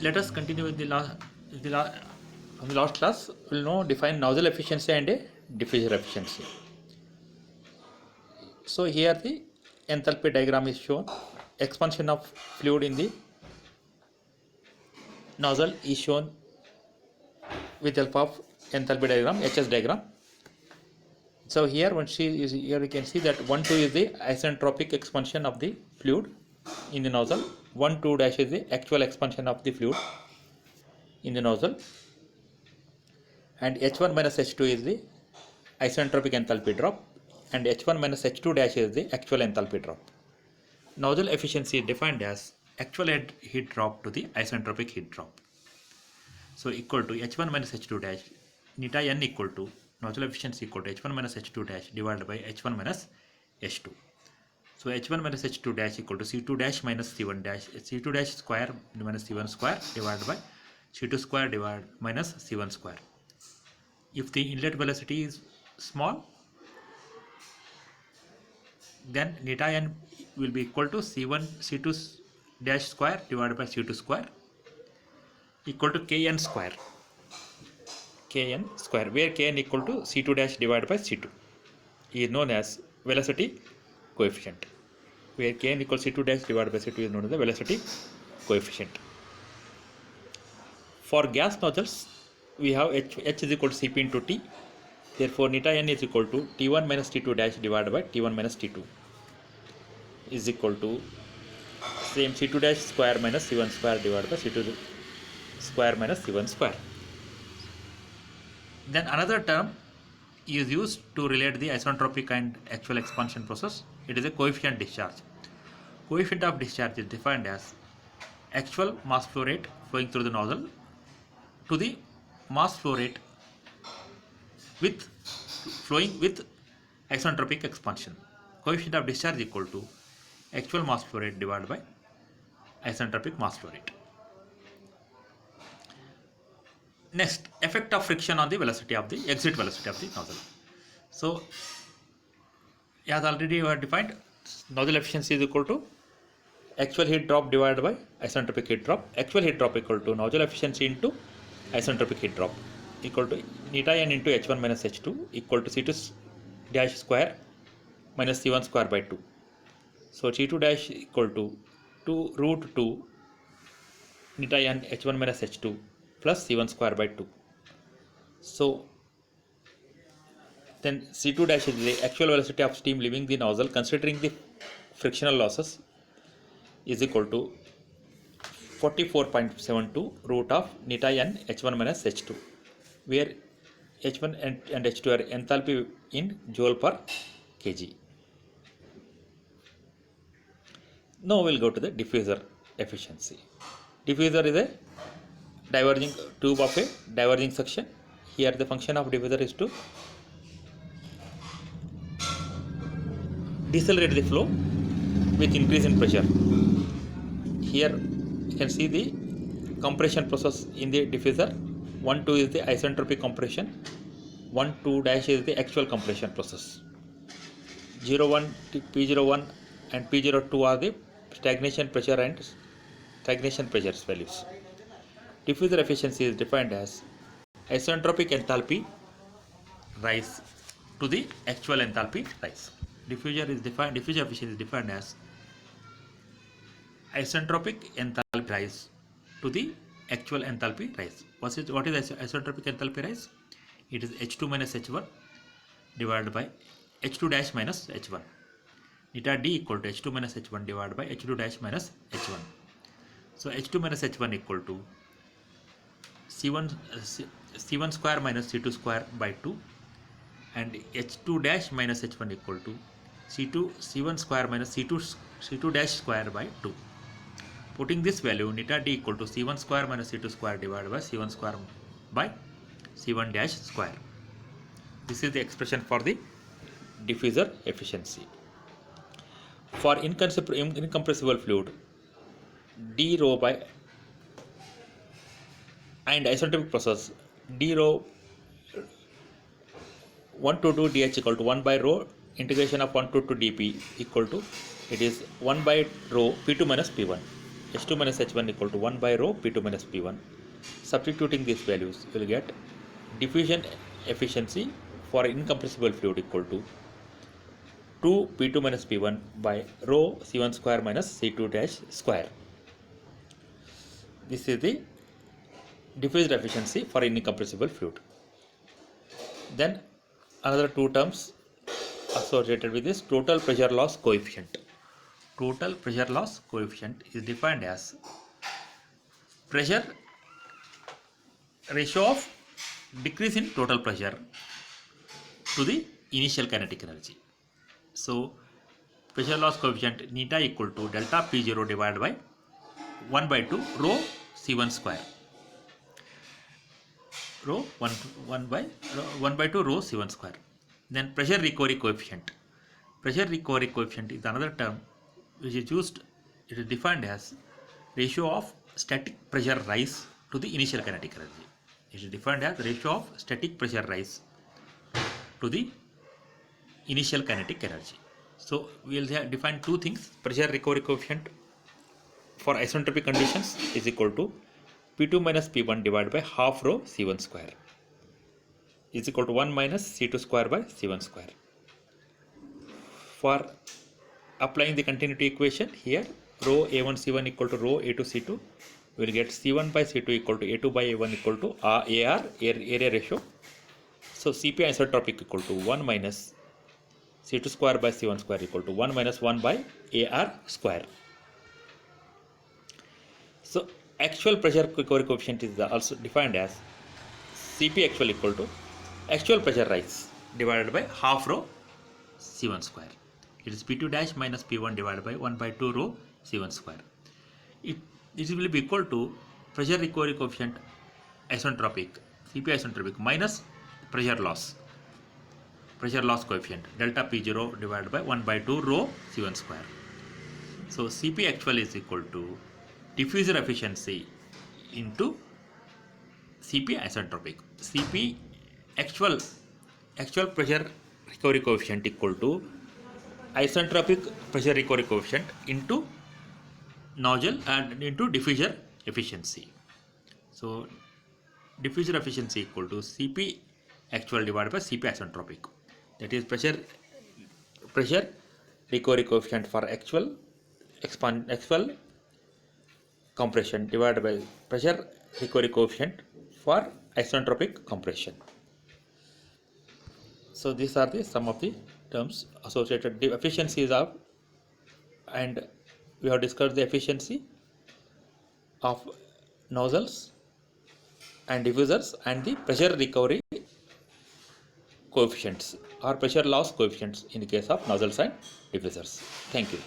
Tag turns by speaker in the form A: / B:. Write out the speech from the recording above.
A: Let us continue with the last from the last class. We'll now define nozzle efficiency and a diffuser efficiency. So here the enthalpy diagram is shown. Expansion of fluid in the nozzle is shown with help of enthalpy diagram, HS diagram. So here here you can see that 1 2 is the isentropic expansion of the fluid in the nozzle. 1 2 dash is the actual expansion of the fluid in the nozzle, and H1 minus H2 is the isentropic enthalpy drop, and H1 minus H2 dash is the actual enthalpy drop. Nozzle efficiency is defined as actual heat drop to the isentropic heat drop. So equal to H1 minus H2 dash, neta n equal to nozzle efficiency equal to H1 minus H2 dash divided by H1 minus H2. So H1 minus H2 dash equal to C2 dash minus C1 dash, C2 dash square minus C1 square divided by C2 square divided minus C1 square. If the inlet velocity is small, then neta n will be equal to C2 dash square divided by C2 square equal to Kn square, where Kn equal to C2 dash divided by C2 is known as velocity coefficient, where Kn equals C2 dash divided by C2 is known as the velocity coefficient. For gas nozzles, we have H is equal to Cp into T. Therefore, neta n is equal to T1 minus T2 dash divided by T1 minus T2 is equal to same C2 dash square minus C1 square divided by C2 square minus C1 square. Then another term is used to relate the isentropic and actual expansion process. It is a coefficient discharge. Coefficient of discharge is defined as actual mass flow rate flowing through the nozzle to the mass flow rate with flowing with isentropic expansion. Coefficient of discharge equal to actual mass flow rate divided by isentropic mass flow rate. Next, effect of friction on the velocity of the exit velocity of the nozzle. So, as already we have defined, nozzle efficiency is equal to actual heat drop divided by isentropic heat drop. Actual heat drop equal to nozzle efficiency into isentropic heat drop equal to neta n into H1 minus H2 equal to C2 dash square minus C1 square by 2. So C2 dash equal to 2 root 2 neta n H1 minus H2 plus C1 square by 2. So then C2 dash is the actual velocity of steam leaving the nozzle considering the frictional losses is equal to 44.72 root of neta n H1 minus H2, where H1 and H2 are enthalpy in joule per kg. Now we'll go to the diffuser efficiency. Diffuser is a diverging tube of a diverging section. Here the function of diffuser is to decelerate the flow with increase in pressure. Here you can see the compression process in the diffuser. 1 2 is the isentropic compression, 1 2 dash is the actual compression process. 0 1 P01 and P02 are the stagnation pressure and stagnation pressure values. Diffuser efficiency is defined as isentropic enthalpy rise to the actual enthalpy rise. Diffuser efficiency is defined as isentropic enthalpy rise to the actual enthalpy rise. What is isentropic enthalpy rise? It is H2 minus H1 divided by H2 dash minus H1. Neta D equal to H2 minus H1 divided by H2 dash minus H1. So H2 minus H1 equal to C1 square minus C2 square by 2, and H2 dash minus H1 equal to C1 square minus C2 dash square by 2. Putting this value, neta D equal to C1 square minus C2 square divided by C1 square by C1 dash square. This is the expression for the diffuser efficiency. For incompressible fluid, d rho by and isentropic process, d rho 1 to 2 dh equal to 1 by rho integration of 1 to 2 dp equal to, it is 1 by rho p2 minus p1. H2 minus H1 equal to 1 by rho P2 minus P1. Substituting these values, you will get diffusion efficiency for incompressible fluid equal to 2 P2 minus P1 by rho C1 square minus C2 dash square. This is the diffusion efficiency for incompressible fluid. Then another two terms associated with this, total pressure loss coefficient. Total pressure loss coefficient is defined as pressure ratio of decrease in total pressure to the initial kinetic energy. So pressure loss coefficient neta equal to delta P0 divided by 1 by 2 rho C1 square. Rho 1 by 2 rho C1 square. Then pressure recovery coefficient. Pressure recovery coefficient is another term which is used. It is defined as ratio of static pressure rise to the initial kinetic energy. It is defined as ratio of static pressure rise to the initial kinetic energy. So we will define two things. Pressure recovery coefficient for isentropic conditions is equal to P2 minus P1 divided by half rho C1 square is equal to 1 minus C2 square by C1 square. For applying the continuity equation here, rho A1 C1 equal to rho A2 C2, we will get C1 by C2 equal to A2 by A1 equal to AR, area ratio. So Cp isentropic equal to 1 minus C2 square by C1 square equal to 1 minus 1 by AR square. So actual pressure recovery coefficient is also defined as Cp actual equal to actual pressure rise divided by half rho C1 square. It is P2 dash minus P1 divided by 1 by 2 rho C1 square. It will be equal to pressure recovery coefficient isentropic, Cp isentropic minus pressure loss coefficient delta P0 divided by 1 by 2 rho C1 square. So Cp actual is equal to diffuser efficiency into Cp isentropic. Cp actual pressure recovery coefficient equal to isentropic pressure recovery coefficient into nozzle and into diffuser efficiency. So diffuser efficiency equal to Cp actual divided by Cp isentropic. That is pressure recovery coefficient for actual compression divided by pressure recovery coefficient for isentropic compression. So these are the some of the terms associated. The efficiencies of, and we have discussed the efficiency of nozzles and diffusers and the pressure recovery coefficients or pressure loss coefficients in the case of nozzles and diffusers. Thank you.